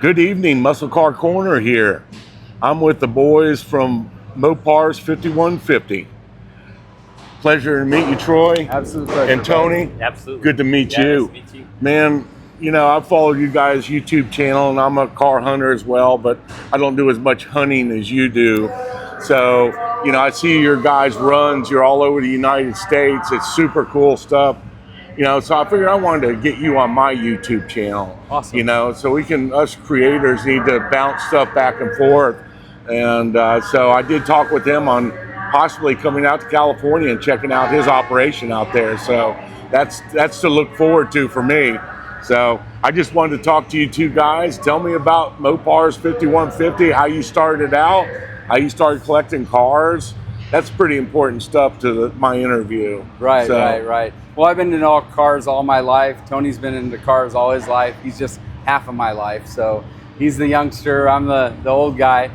Good evening, Muscle Car Corner here. I'm with the boys from Mopars 5150. Pleasure to meet you, Troy. Absolute pleasure. And Tony. Buddy. Absolutely. Good to meet you. Nice to meet you. Man, you know, I follow you guys' YouTube channel and I'm a car hunter as well, but I don't do as much hunting as you do. So, you know, I see your guys' runs. You're all over the United States. It's super cool stuff. You know, so I figured I wanted to get you on my YouTube channel. Awesome. You know, so us creators need to bounce stuff back and forth. And so I did talk with him on possibly coming out to California and checking out his operation out there. So that's to look forward to for me. So I just wanted to talk to you two guys. Tell me about Mopars 5150, how you started out, how you started collecting cars. That's pretty important stuff to my interview. Right, right. Well, I've been into all cars all my life. Tony's been into cars all his life. He's just half of my life. So he's the youngster, I'm the old guy.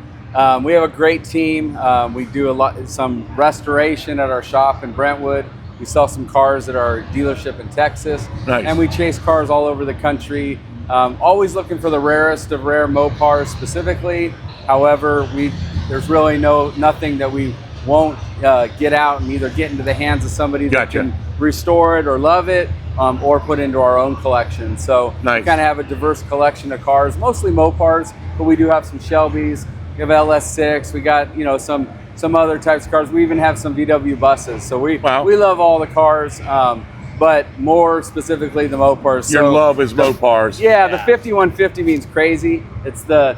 We have a great team. We do some restoration at our shop in Brentwood. We sell some cars at our dealership in Texas. Nice. And we chase cars all over the country. Always looking for the rarest of rare Mopars specifically. However, there's really nothing that we won't get out and either get into the hands of somebody that can restore it or love it, or put into our own collection. So nice. We kind of have a diverse collection of cars, mostly Mopars, but we do have some Shelbys. We have LS6. We got some other types of cars. We even have some VW buses. So we love all the cars, but more specifically the Mopars. Your love is Mopars. Yeah, the 5150 means crazy. It's the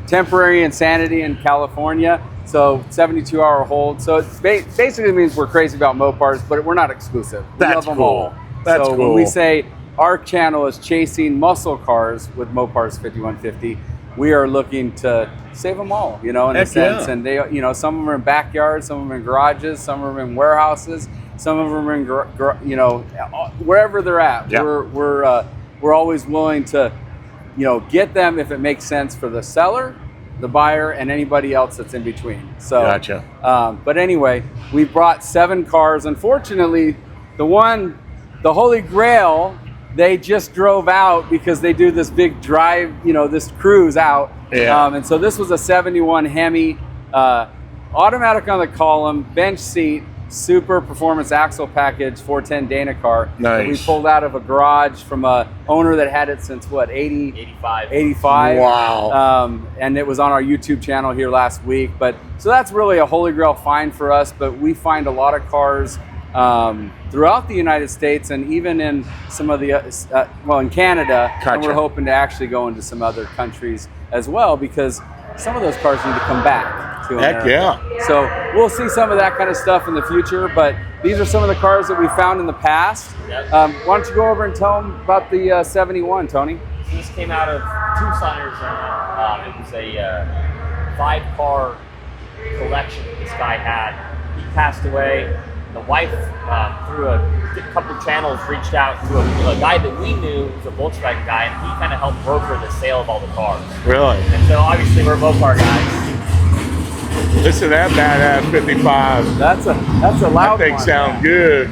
temporary insanity in California. So 72-hour hold. So it basically means we're crazy about Mopars, but we're not exclusive. We love them all. That's cool. When we say our channel is chasing muscle cars with Mopars 5150, we are looking to save them all, in a sense. And they, some of them are in backyards, some of them in garages, some of them in warehouses, some of them are in, wherever they're at. Yep. We're always willing to, get them if it makes sense for the seller, the buyer, and anybody else that's in between. So, gotcha. But anyway, we brought 7 cars. Unfortunately, the Holy Grail, they just drove out because they do this big drive, this cruise out. Yeah. And so this was a 71 Hemi, automatic on the column, bench seat, super performance axle package, 410 Dana car. Nice. That we pulled out of a garage from a owner that had it since what, 85. Wow. And it was on our YouTube channel here last week. So that's really a Holy Grail find for us, but we find a lot of cars throughout the United States and even in some of the, in Canada. Gotcha. And we're hoping to actually go into some other countries as well, because some of those cars need to come back to America. Heck yeah. So we'll see some of that kind of stuff in the future, but these are some of the cars that we found in the past. Yep. Why don't you go over and tell them about the 71, Tony? So this came out of 2 signers. It was a 5-car collection that this guy had. He passed away. The wife, through a couple of channels, reached out to a guy that we knew was a Volkswagen guy, and he kind of helped broker the sale of all the cars. Really? And so obviously we're Mopar guys. Listen to that badass 55. That's a loud That thing one. sounds good.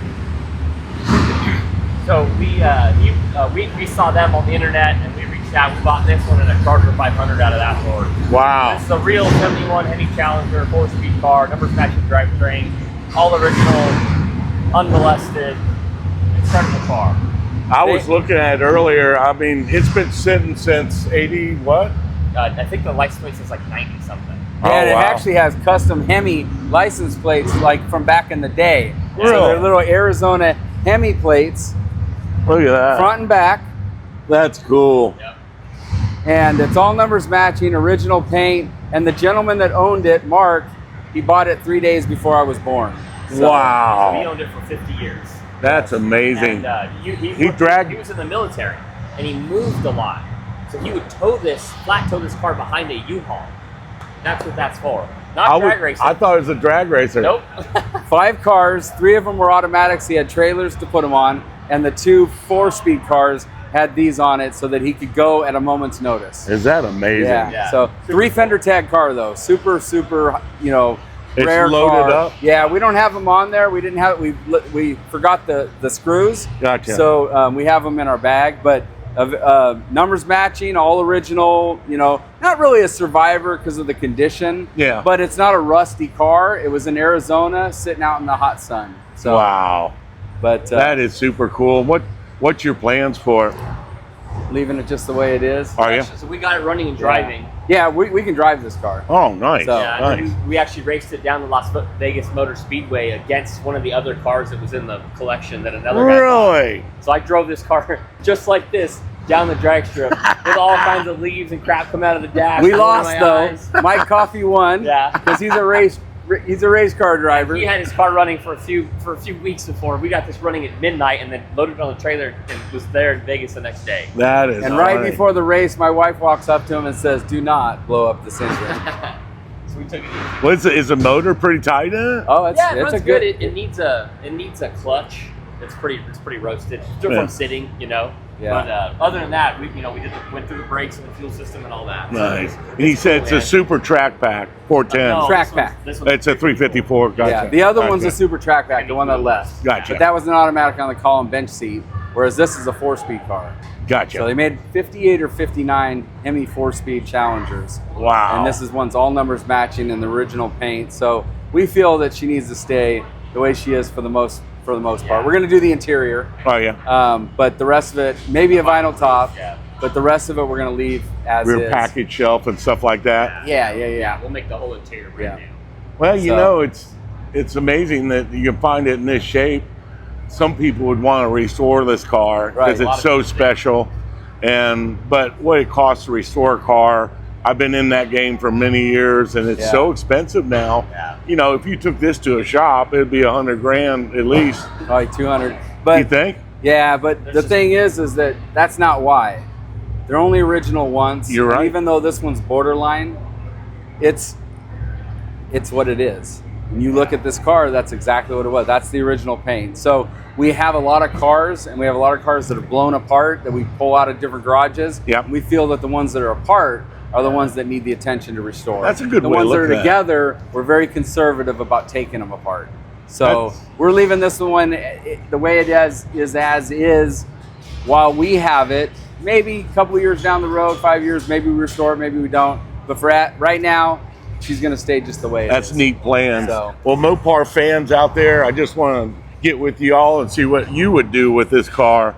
So we saw them on the internet, and we reached out. We bought this one and a Charger 500 out of that Lord. Wow. It's a real 71 Hemi Challenger 4-speed car, numbers matching drivetrain, all original, unmolested, incredible car. I was looking at it earlier. I mean, it's been sitting since 80 what? I think the license plate says like 90 something. And Oh, wow. it actually has custom Hemi license plates like from back in the day. Really? So they're little Arizona Hemi plates, Look at that. front and back, That's cool. Yep. and it's all numbers matching, original paint. And the gentleman that owned it, Mark, he bought it 3 days before I was born. So, So he Wow. owned it for 50 years. That's amazing. And he was in the military, and he moved a lot. So he would flat tow this car behind a U-Haul. That's what that's for. Not drag racing. I thought it was a drag racer. Nope. 5 cars, 3 of them were automatics. He had trailers to put them on, and the 2 4-speed cars had these on it so that he could go at a moment's notice. Is that amazing? Yeah. So 3 fender tag car though, super, It's rare loaded car. up? Yeah, we don't have them on there. We didn't have. We forgot the screws. Gotcha. So we have them in our bag, but Numbers matching, all original, you know, not really a survivor because of the condition. Yeah. But it's not a rusty car. It was in Arizona sitting out in the hot sun. So, wow. But that is super cool. What's your plans for it? Leaving it just the way it is. Are you? So we got it running and driving. Yeah, we can drive this car. Oh, nice. So, Yeah, nice. and then we actually raced it down to Las Vegas Motor Speedway against one of the other cars that was in the collection that another guy bought. Really? So I drove this car just like this down the drag strip with all kinds of leaves and crap come out of the dash. We going in lost my though. eyes. Mike Coffey won. Yeah. Because he's a race car driver. He had his car running for a few weeks before. We got this running at midnight and then loaded it on the trailer and was there in Vegas the next day. That is And right before the race, my wife walks up to him and says, "Do not blow up this engine." So we took it easy. Well, is the motor pretty tight in it? Oh, it's It runs a good. good. It needs a clutch. It's pretty roasted just Yeah. from sitting, you know. Yeah. But other than that, we went through the brakes and the fuel system and all that. Nice. And he said it's a super track pack, 410. No, Track this one's- pack. this one's It's a 354. Gotcha. Yeah, the other one's a Gotcha. super track back, the one that left. Gotcha. But that was an automatic on the column bench seat, whereas this is a 4-speed car. Gotcha. So they made 58 or 59 Hemi 4-speed Challengers. Wow. And this is one's all numbers matching in the original paint. So we feel that she needs to stay the way she is for the most part. We're going to do the interior. Oh, yeah. But the rest of it, maybe a vinyl top. Yeah. But the rest of it, we're going to leave as Rear is. package shelf and stuff like that. Yeah. We'll make the whole interior brand Yeah. new. Well, you So- know, it's amazing that you can find it in this shape. Some people would want to restore this car Right. because A lot it's of so people do. special. But what it costs to restore a car, I've been in that game for many years, and it's Yeah. so expensive now. Yeah. You know, if you took this to a shop, it'd be $100,000 at least. Probably 200. You But think? yeah, but the just- thing is that that's not why. They're only original once. You're right. And even though this one's borderline, it's what it is. When you look at this car, that's exactly what it was. That's the original paint. So we have a lot of cars, and we have a lot of cars that are blown apart that we pull out of different garages. Yep. We feel that the ones that are apart are the ones that need the attention to restore. That's a good the way to ones that look are at it. together, we're very conservative about taking them apart. So That's- we're leaving this one the way it is as is while we have it. Maybe a couple of years down the road, 5 years, maybe we restore it, maybe we don't. But for right now, she's going to stay just the way it is. That's neat plans. So- Well, Mopar fans out there, I just want to get with you all and see what you would do with this car.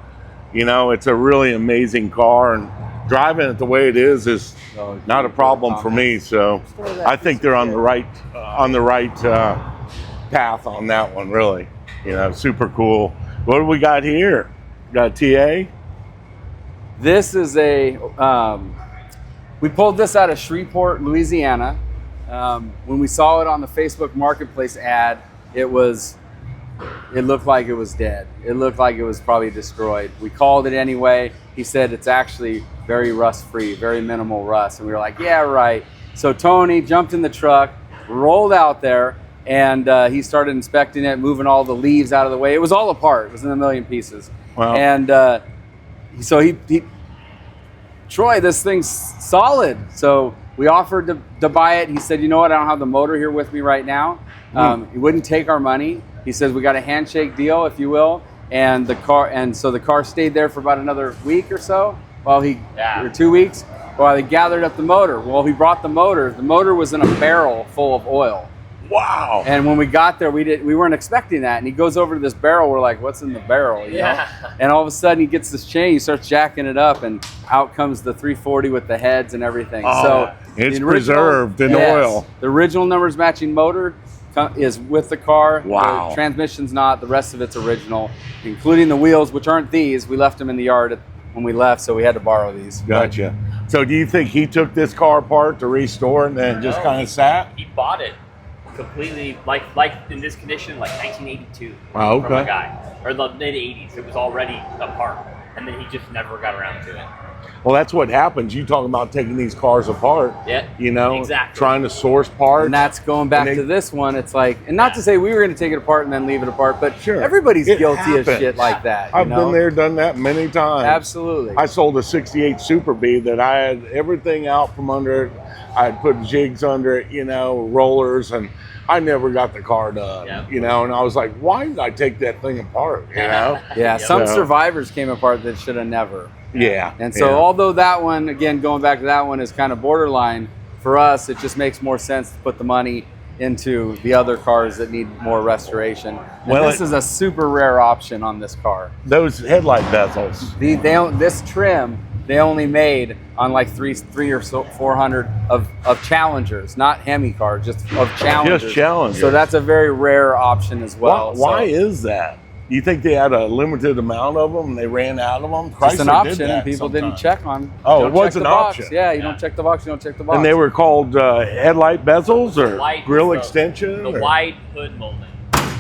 You know, it's a really amazing car, and driving it the way it is not a problem for me. So I think they're on the right path on that one. Really, you know, super cool. What do we got here? Got a TA? This is we pulled this out of Shreveport, Louisiana. When we saw it on the Facebook Marketplace ad, it looked like it was dead. It looked like it was probably destroyed. We called it anyway. He said it's actually very rust-free, very minimal rust. And we were like, yeah, right. So Tony jumped in the truck, rolled out there, and he started inspecting it, moving all the leaves out of the way. It was all apart. It was in a million pieces. Wow. And so he Troy, this thing's solid. So we offered to buy it. He said, you know what? I don't have the motor here with me right now. He wouldn't take our money. He says, we got a handshake deal, if you will. And so the car stayed there for about another week or so or 2 weeks while he gathered up the motor. Well, he brought the motor. The motor was in a barrel full of oil. Wow. And when we got there, we weren't expecting that. And he goes over to this barrel. We're like, what's in the barrel? You know? And all of a sudden he gets this chain, he starts jacking it up, and out comes the 340 with the heads and everything. Oh, so it's the preserved in oil. The original numbers matching motor is with the car. Wow. The transmission's not. The rest of it's original, including the wheels, which aren't these. We left them in the yard when we left, so we had to borrow these. Gotcha. So do you think he took this car apart to restore and then just kind of sat? He bought it completely, like in this condition, like 1982. Oh, okay. From a guy, or the mid 80s. It was already apart, and then he just never got around to it. Well, that's what happens. You talk about taking these cars apart. Yeah, You know, exactly. trying to source parts. And that's going back And they- to this one. It's like, and not to say we were going to take it apart and then leave it apart, but Sure. everybody's It guilty happens. of shit like that. You I've know? been there, done that many times. Absolutely. I sold a 68 Super B that I had everything out from under it. I had put jigs under it, you know, rollers, and I never got the car done, Yeah. you know, and I was like, why did I take that thing apart, you know? Yeah, some So- survivors came apart that should have never. Yeah. And so, yeah. although that one, again, going back to that one, is kind of borderline, for us, it just makes more sense to put the money into the other cars that need more restoration. And Well, this is a super rare option on this car. Those headlight bezels. This trim, they only made on like three or so 400 of Challengers, not Hemi cars, just of Challengers. Just Challengers. So that's a very rare option as well. Why is that? You think they had a limited amount of them and they ran out of them? It's an Chrysler option, did that and people didn't sometimes. check on. Oh, don't it was check an the box. option. Yeah, you don't check the box. You don't check the box. And they were called headlight bezels or Wide- grill the- extension? The or wide hood molding.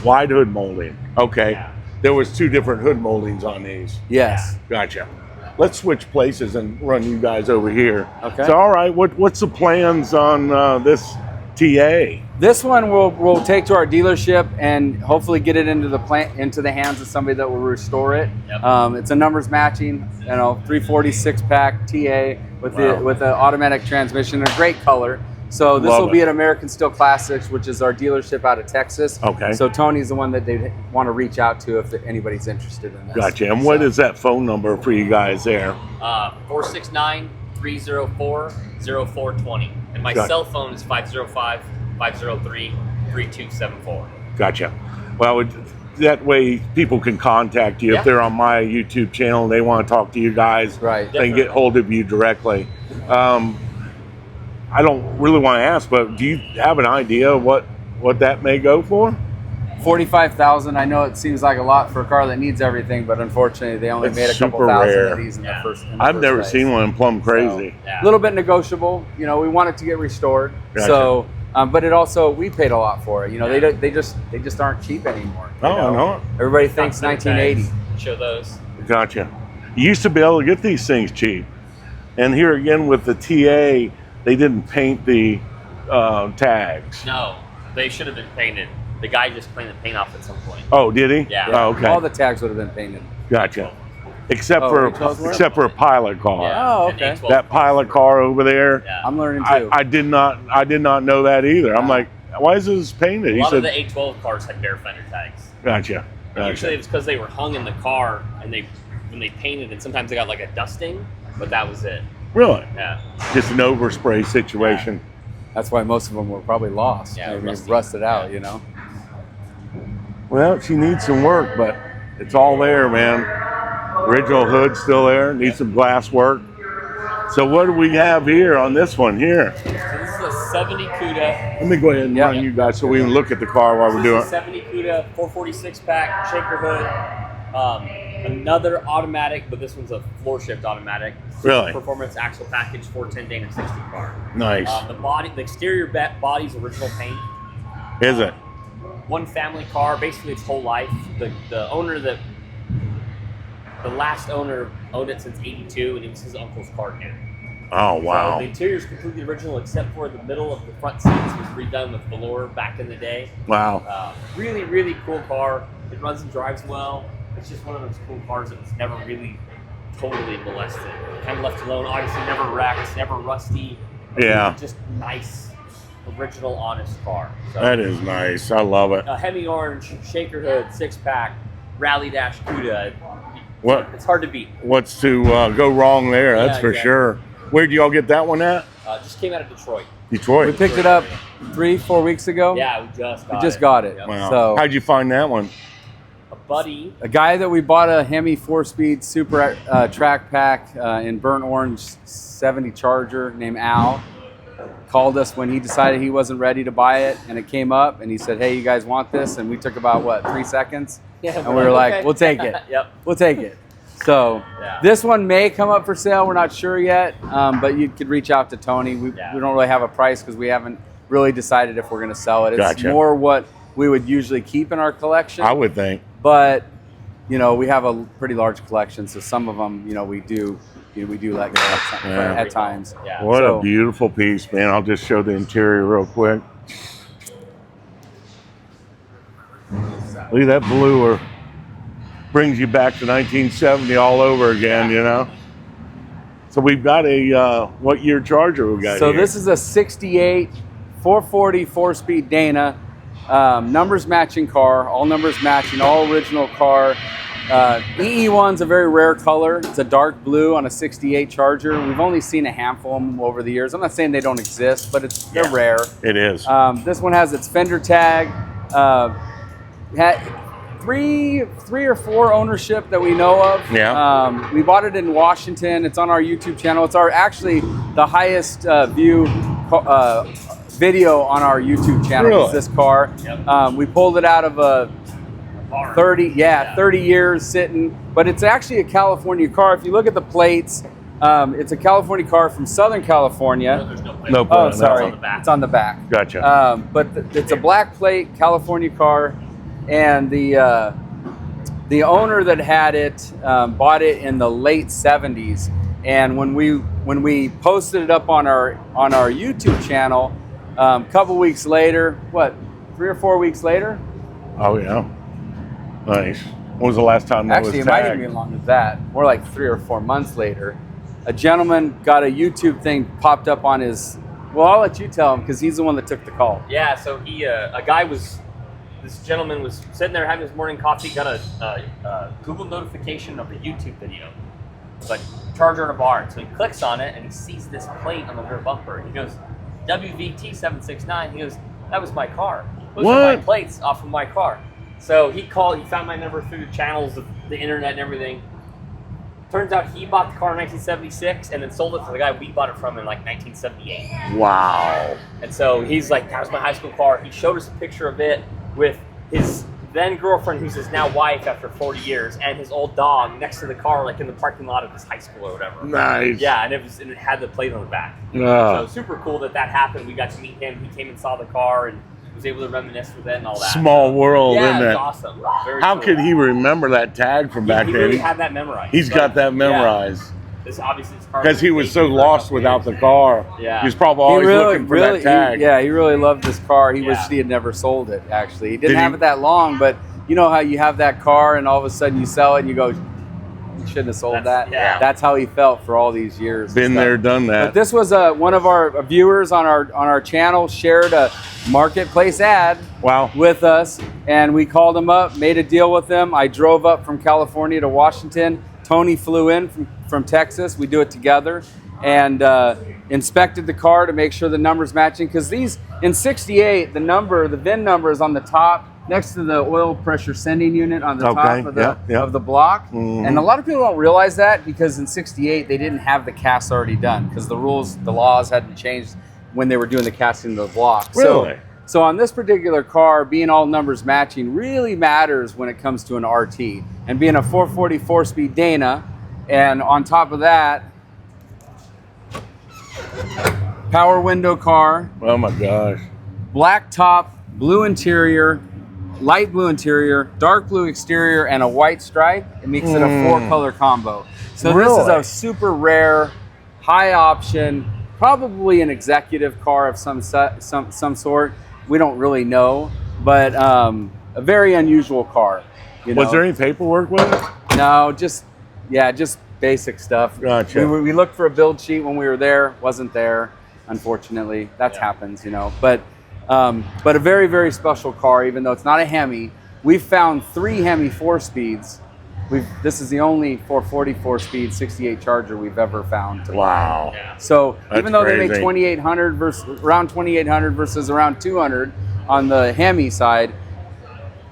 wide hood molding. Okay. Yeah. There was 2 different hood moldings on these. Yes. Gotcha. Let's switch places and run you guys over here. Okay. So, all right, what's the plans on this TA? This one we'll take to our dealership and hopefully get it into the hands of somebody that will restore it. Yep. It's a numbers matching, 340 6-pack TA with the automatic transmission, a great color. So this Love will be it. at American Steel Classics, which is our dealership out of Texas. Okay. So Tony's the one that they want to reach out to if anybody's interested in this. Gotcha. And what is that phone number for you guys there? 469-304-0420. And my Got it. cell phone is 505-503-3274. Gotcha. Well, that way people can contact you Yeah. if they're on my YouTube channel and they want to talk to you guys. Right. They can get hold of you directly. I don't really want to ask, but do you have an idea what that may go for? 45,000. I know it seems like a lot for a car that needs everything, but unfortunately they only It's made a couple super thousand rare. of these in the first. I've never seen one in Plum Crazy. Yeah. A little bit negotiable. We want it to get restored. Gotcha. So, but it also, we paid a lot for it. They just aren't cheap anymore. No. Everybody thinks 1980. Show those. Gotcha. You used to be able to get these things cheap. And here again with the TA, they didn't paint the tags. No, they should have been painted. The guy just cleaned the paint off at some point. Oh, did he? Yeah. Oh, okay. All the tags would have been painted. Gotcha. Except Oh, for which ones were? a pilot car. Oh, and okay. A12 That pilot car over there. Yeah. I'm learning too. I did not know that either. I'm like, why is this painted? A He lot of said, the A12 cars had bare fender tags. gotcha. Usually it's because they were hung in the car and when they painted it, sometimes they got like a dusting, but that was it. Really? Yeah. Just an overspray situation. That's why most of them were probably lost. Yeah, Maybe rusty. rusted out. Yeah. Well, she needs some work, but it's all there, man. Original hood still there. Needs some glass work. So what do we have here on this one here? So this is a 70 Cuda. Let me go ahead and Yeah. run you guys so we can look at the car while we're This doing is a 70 Cuda 446 pack shaker hood. Another automatic, but this one's a floor shift automatic. Really? Performance axle package 410 Dana 60 car. Nice. The exterior body's original paint. Is it? One family car, basically its whole life. The last owner owned it since '82, and it was his uncle's car again. Oh, wow. So the interior is completely original, except for the middle of the front seats was redone with velour back in the day. Wow. Really, really cool car. It runs and drives well. It's just one of those cool cars that was never really totally molested. Kind of left alone. Obviously, never wrecked, never rusty. Yeah. Just nice, original, honest car. So, That is nice. I love it. a Hemi Orange, shaker hood, 6-pack, Rally Dash Cuda. What? It's hard to beat. What's to go wrong there? That's Yeah, for exactly. sure. Where do y'all get that one at? Just came out of Detroit. We Detroit. picked it up 3-4 weeks ago. Yeah, we just got it. Yep. Wow. So- How'd you find that one? A buddy. A guy that we bought a Hemi 4-speed super track pack in burnt orange 70 Charger named Al called us when he decided he wasn't ready to buy it, and it came up and he said, hey, you guys want this? And we took about 3 seconds, Yeah, and we were like, okay. we'll take it. Yep. We'll take it. So Yeah. this one may come up for sale. We're not sure yet, but you could reach out to Tony. We don't really have a price because we haven't really decided if we're going to sell it. It's Gotcha. more what we would usually keep in our collection. I would think. But we have a pretty large collection, so some of them, we do let go at times. Yeah. What So- a beautiful piece, man. I'll just show the interior real quick. Look at that blue. Brings you back to 1970 all over again, So we've got a, what year Charger we got So here? this is a 68 440 4-speed Dana, numbers matching car, all numbers matching, all original car. EE1's a very rare color. It's a dark blue on a 68 Charger. We've only seen a handful of them over the years. I'm not saying they don't exist, but they're rare. It is. This one has its fender tag. Had three or four ownership that we know of. Yeah. We bought it in Washington. It's on our YouTube channel. It's actually the highest view video on our YouTube channel. Really? Is this car. Yep. We pulled it out of a 30 years sitting, but it's actually a California car. If you look at the plates, it's a California car from Southern California. No, there's no plate. No Oh, plate. sorry, It's on the back. it's on the back. Gotcha. But it's a black plate California car, and the owner that had it bought it in the late 70s. And when we posted it up on our YouTube channel, a couple weeks later, 3 or 4 weeks later. Oh yeah. Nice. When was the last time that Actually, was it might tagged? even be longer than that. More like 3 or 4 months later. A gentleman got a YouTube thing popped up on his. Well, I'll let you tell him because he's the one that took the call. Yeah, so this gentleman was sitting there having his morning coffee, got a Google notification of a YouTube video. It's like Charger in a barn. So he clicks on it and he sees this plate on the rear bumper. He goes, WVT769. He goes, that was my car. Those are my plates off of my car. So he found my number through the channels of the internet and everything. Turns out he bought the car in 1976 and then sold it to the guy we bought it from in like 1978. Wow. And so he's like, that was my high school car. He showed us a picture of it with his then girlfriend, who's his now wife after 40 years, and his old dog next to the car, like in the parking lot of his high school or whatever. Nice. Yeah, and it had the plate on the back. Yeah. So super cool that happened. We got to meet him. He came and saw the car and was able to reminisce with it and all that. Small world, yeah, isn't it's it? awesome. Very How cool. could he remember that tag from back He then? really had that memorized. He's got that memorized. Yeah. This obviously his car Because he was so lost without the car. Yeah. He was probably always looking for that tag. He really loved this car. He Yeah. wished he had never sold it, actually. He didn't Did he- have it that long, but you know how you have that car and all of a sudden you sell it and you go, you shouldn't have sold that. Yeah. That's how he felt for all these years. Been there, done But that. this was one of our viewers on our channel shared a marketplace ad Wow. with us, and we called him up, made a deal with him. I drove up from California to Washington. Tony flew in from Texas. We do it together, and inspected the car to make sure the numbers matching. Because these in '68, the VIN number is on the top next to the oil pressure sending unit on the top of the block. Mhm. And a lot of people don't realize that because in '68 they didn't have the cast already done because the laws hadn't changed when they were doing the casting of the block. Really? So on this particular car, being all numbers matching really matters when it comes to an RT. And being a 444 speed Dana, and on top of that, power window car, Oh my gosh. black top, blue interior, light blue interior, dark blue exterior, and a white stripe. It makes it a 4-color combo. So this is Really? a super rare, high option, probably an executive car of some sort. We don't really know, but a very unusual car. You know? Was there any paperwork with it? No, just basic stuff. Gotcha. We looked for a build sheet when we were there, wasn't there, unfortunately. That happens, you know. But a very, very special car, even though it's not a Hemi. We've found 3 Hemi 4-speeds. This is the only 444-speed 68 Charger we've ever found. Wow. Yeah. So That's even though they make crazy. 2,800 around 2,800 versus around 200 on the Hemi side,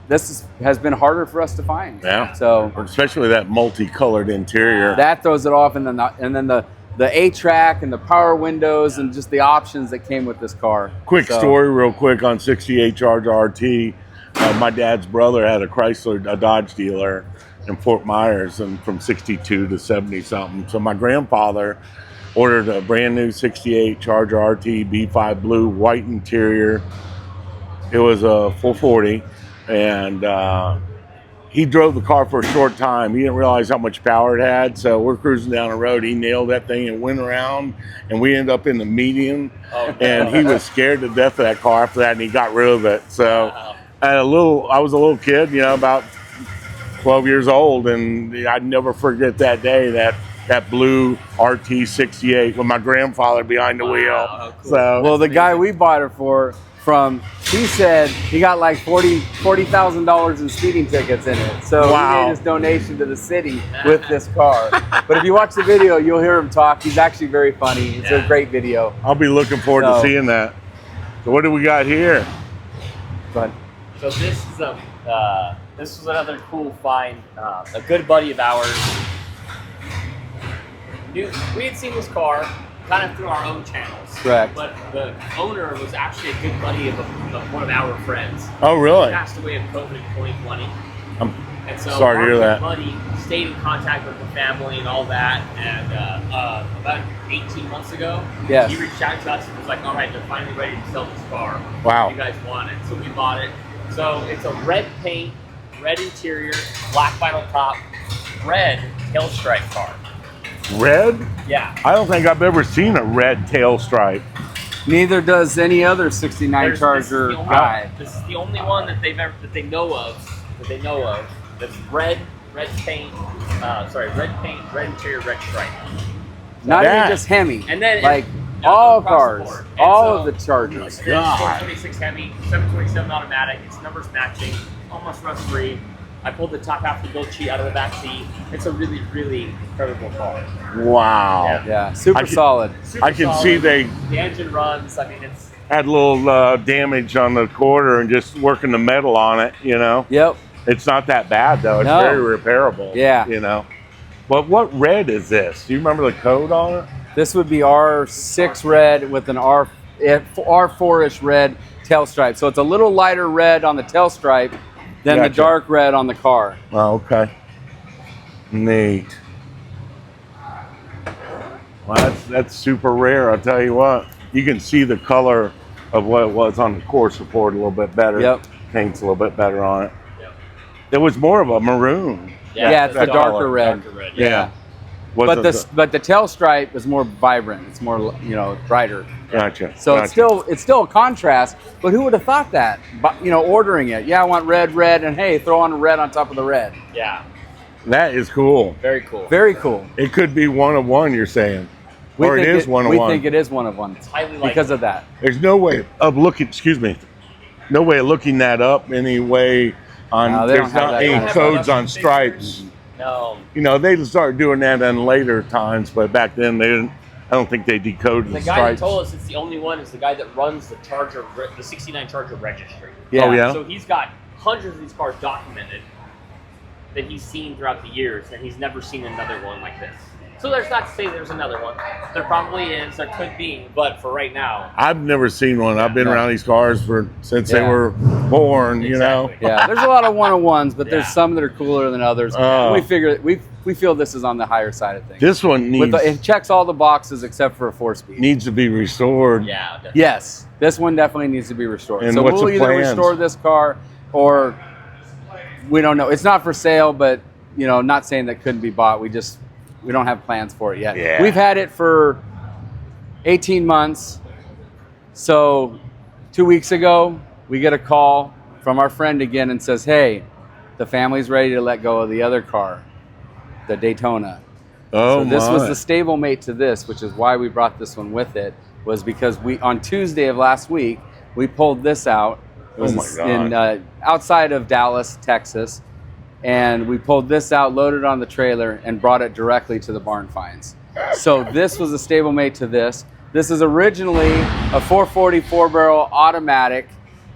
has been harder for us to find. Yeah. So Especially that multicolored interior. that throws it off, and then the A-track and the power windows and just the options that came with this car. Quick So- story real quick on 68 Charger RT. My dad's brother had a Dodge dealer in Fort Myers, and from 62 to 70 something. So my grandfather ordered a brand new 68 Charger RT B5 blue, white interior. It was a 440, and he drove the car for a short time. He didn't realize how much power it had. So we're cruising down the road. He nailed that thing and went around, and we ended up in the median. Oh, And he was scared to death of that car after that, and he got rid of it. So Wow. I was a little kid, you know, about 12 years old, and I'd never forget that day, that blue RT 68 with my grandfather behind the wheel. How cool. So Well, the guy we bought it for he said he got like $40,000 in speeding tickets in it. So he made his donation to the city with this car. But if you watch the video, you'll hear him talk. He's actually very funny. It's a great video. I'll be looking forward to seeing that. So what do we got here? But So this is this was another cool find. A good buddy of ours. We had seen this car kind of through our own channels. Correct. But the owner was actually a good buddy of one of our friends. Oh, really? He passed away of COVID in 2020. I'm And so sorry to hear that. our buddy stayed in contact with the family and all that. And about 18 months ago, Yes. he reached out to us and was like, all right, they're finally ready to sell this car. Wow. You guys want it. So we bought it. So it's a red paint, red interior, black vinyl top, red tail stripe car. Red? Yeah. I don't think I've ever seen a red tail stripe. neither does any other 69 Charger guy. This is the only one that they know of. That's red paint. Red paint, red interior, red stripe. Not even just Hemi. And then like all cars, all of the Chargers. It's 426 Hemi, 727 automatic. Its numbers matching, almost rust free. I pulled the top half of the build sheet out of the back seat. It's a really, really incredible car. Wow. Yeah, super solid. I can see the engine runs. I mean, it's had a little damage on the quarter and just working the metal on it, you know? Yep. It's not that bad, though. It's very repairable. Yeah. You know? But what red is this? Do you remember the code on it? This would be R6 red with an R4-ish red tail stripe. So it's a little lighter red on the tail stripe than the dark red on the car. Oh, okay. Neat. Well, that's super rare, I'll tell you what. You can see the color of what it was on the core support a little bit better. Yep. Paint's a little bit better on it. Yep. There was more of a maroon. Yeah, it's the darker red. Yeah. But the tail stripe is more vibrant. It's more, you know, brighter. Gotcha. So it's still a contrast. But who would have thought that? But, you know, ordering it. Yeah, I want red, and hey, throw on red on top of the red. Yeah. That is cool. Very cool. Very cool. It could be one of one, you're saying. Or it is one of one. We think it is one of one. It's highly likely. Because of that. There's no way of looking, no way of looking that up anyway. There's not any codes on stripes. No. You know, they started doing that in later times, but back then they didn't. I don't think they decoded the guy stripes. that told us it's the only one is the guy that runs the Charger, the 69 Charger registry. Yeah. Oh, yeah? So he's got hundreds of these cars documented that he's seen throughout the years, and he's never seen another one like this. So there's not to say there's another one. There probably is, there could be, but for right now. I've never seen one. I've been around these cars since they were born, you know? Yeah, there's a lot of one-on-ones, but there's some that are cooler than others. We feel this is on the higher side of things. This one needs... it checks all the boxes except for a 4-speed. Needs to be restored. Yeah, definitely. Yes, this one definitely needs to be restored. And so what's we'll the either plans? restore this car or we don't know. It's not for sale, but, you know, not saying that couldn't be bought. We don't have plans for it yet. Yeah. We've had it for 18 months. So 2 weeks ago, we get a call from our friend again and says, hey, the family's ready to let go of the other car, the Daytona. Oh, so this was the stablemate to this, which is why we brought this one with it, was because on Tuesday of last week, we pulled this out. It was outside of Dallas, Texas. And we pulled this out, loaded on the trailer, and brought it directly to the barn finds. So this was a stablemate to this. This is originally a 440 4-barrel automatic,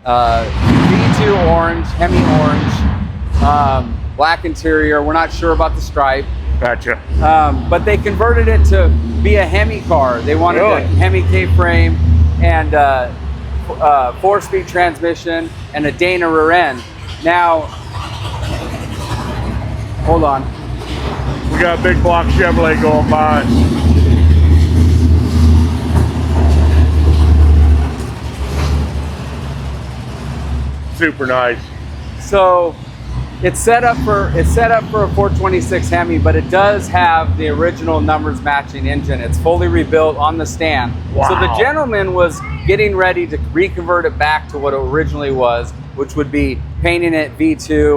V2 orange, Hemi orange, black interior. We're not sure about the stripe. Gotcha. But they converted it to be a Hemi car. They wanted a Hemi K-frame and 4-speed transmission and a Dana rear end. Now, hold on. We got a big block Chevrolet going by. Super nice. So it's set up for a 426 Hemi, but it does have the original numbers matching engine. It's fully rebuilt on the stand. Wow. So the gentleman was getting ready to reconvert it back to what it originally was, which would be painting it V2.